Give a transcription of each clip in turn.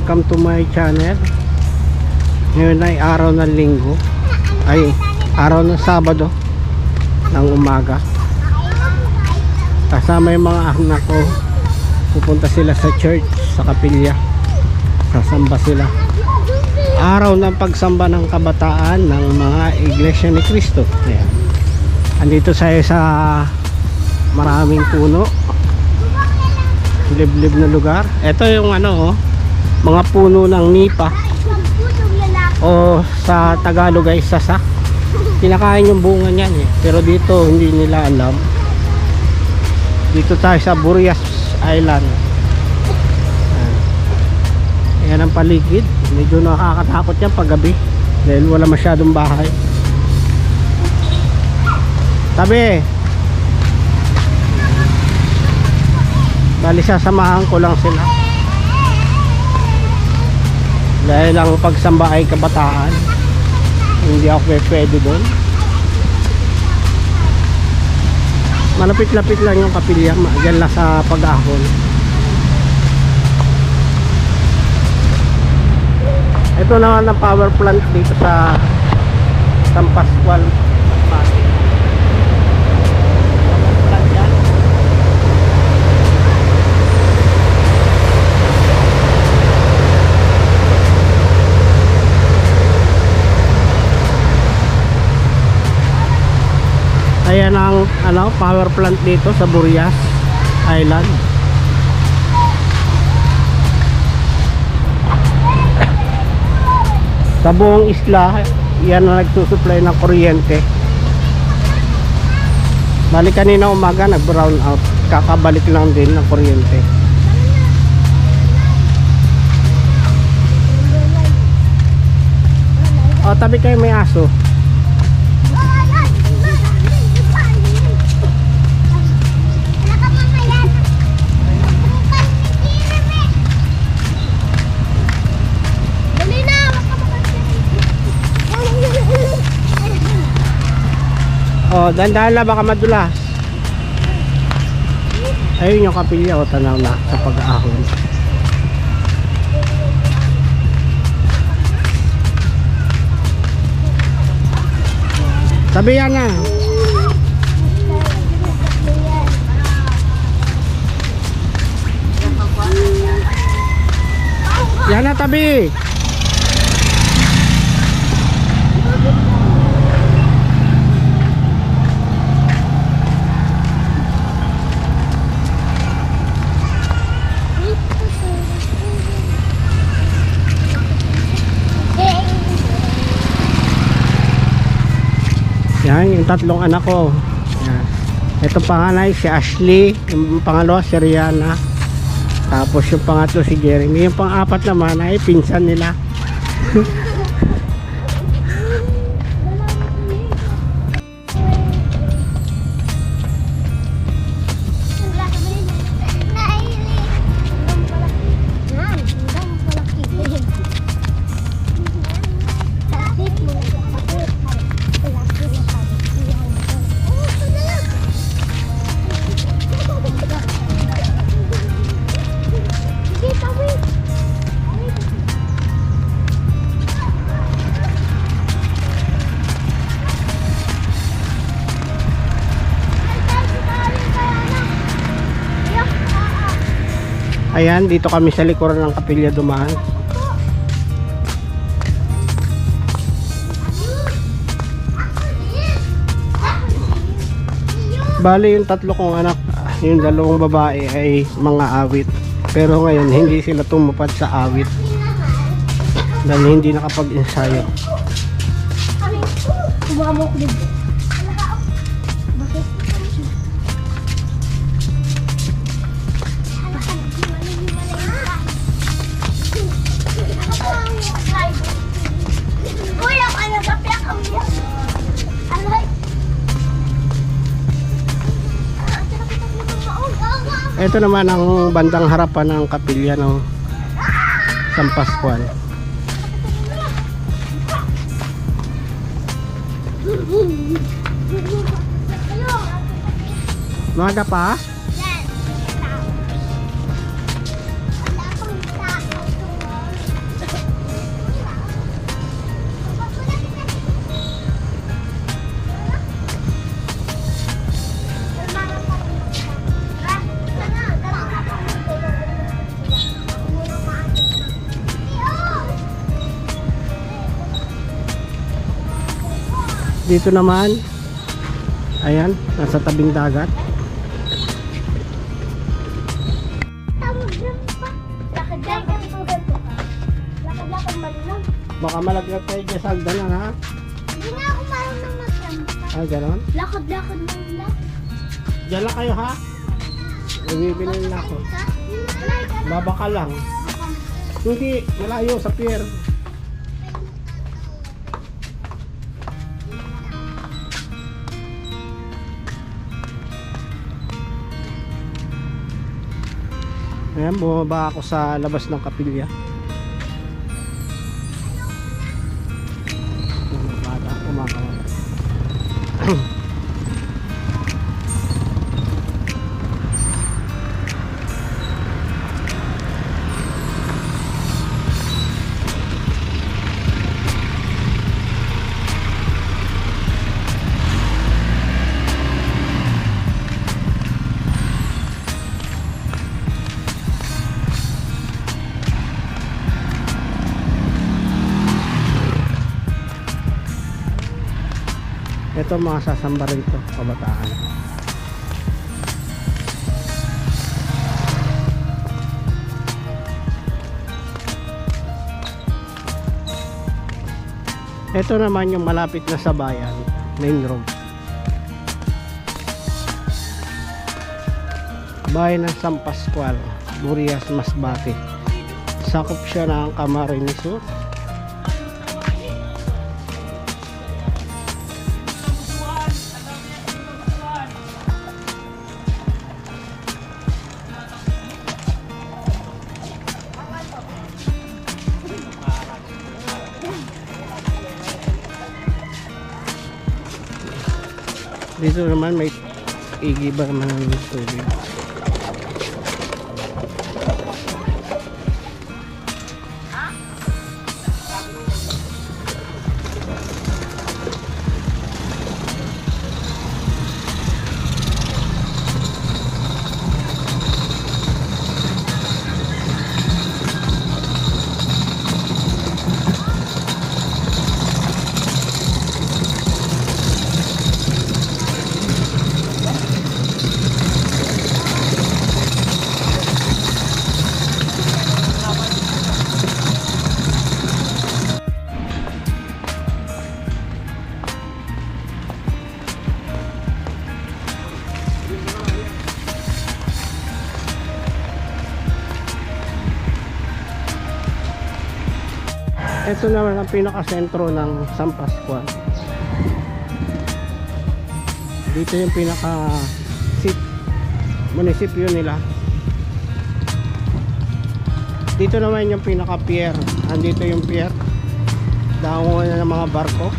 welcome to my channel. Ngayon ay araw ng linggo, ay araw ng Sabado ng umaga. Kasama yung mga anak ko, pupunta sila sa church, sa kapilya, sasamba sila. Araw ng pagsamba ng kabataan ng mga Iglesia ni Cristo. Ayan. Andito sa maraming puno, liblib na lugar. Ito yung mga puno ng nipa, o sa Tagalog ay sasak. Kinakain yung bunga niyan pero dito hindi nila alam. Dito tayo sa Burias Island. Ayan ang paligid. Medyo nakakatakot yan pag gabi dahil wala masyadong bahay. Tabi, bali sasamahan ko lang sila dahil ang pagsamba ay kabataan, hindi ako pwede doon. Malapit-lapit lang yung kapilya, dyan lang sa Pag-ahon. Ito naman ang power plant dito sa San Pascual. Ayan ang power plant dito sa Burias Island. Sa buong isla, yan ang nagsusupply ng kuryente. Balik kanina umaga nag-brown out, kakabalik lang din ng kuryente. O, tabi kayo, may aso. Oh, dandahan lang, baka madulas. Ayun yung kapilya, tanaw na sa Pag-ahon. Tabi yan na. Yan na, tabi. Yan yung tatlong anak ko. Yan. Ito panganay si Ashley, yung pangalawa si Rihanna, tapos yung pangatlo si Jeremy. Yung pang-apat naman ay pinsan nila. Ayan, dito kami sa likuran ng kapilya dumaan. Bali yung tatlo kong anak, yung dalawang babae ay mga awit. Pero ngayon hindi sila tumupad sa awit dahil hindi nakapag-ensayo. Ito naman ang bandang harapan ng kapilya ng San Pascual. Maga pa? Dito naman, ayan, nasa tabing dagat. Lakad-lakad malulang. Baka malaglag tayo dyan sa hagdanan, ha? Hindi na ako marunong maglampas. Ah, ganon. Lakad-lakad malulang. Diyan lang kayo, ha? Bibili na ako. Baba ka lang. Hindi, malayo sa pier. Ayan, bumaba ako sa labas ng kapilya. Bumaba, kumakawa. Ito mga sasamba rin to, kabataan. Ito naman yung malapit na sa bayan, main road. Bayan ng San Pascual, Burias, Masbate. Sakop siya ng Camarines Sur. Dito naman may igiba naman ng tubig. Ito naman ang pinaka-sentro ng San Pascual. Dito yung munisipyo nila. Dito naman yung pinaka-pier. Andito yung pier. Daungan na ng mga barko.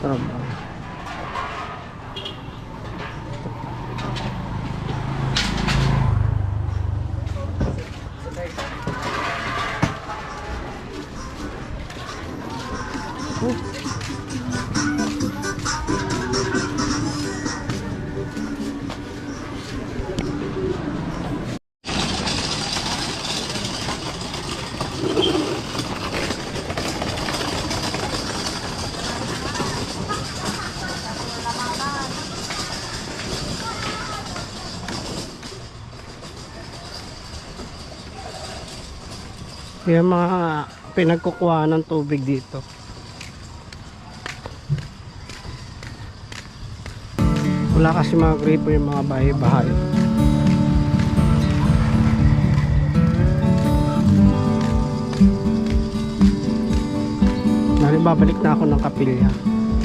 Sarap ba? Yung mga pinagkukuha ng tubig dito. Wala kasi mga gripo yung mga bahay-bahay. Babalik na ako ng kapilya.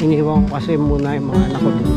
Iniwan ko kasi muna yung mga anak ko dito.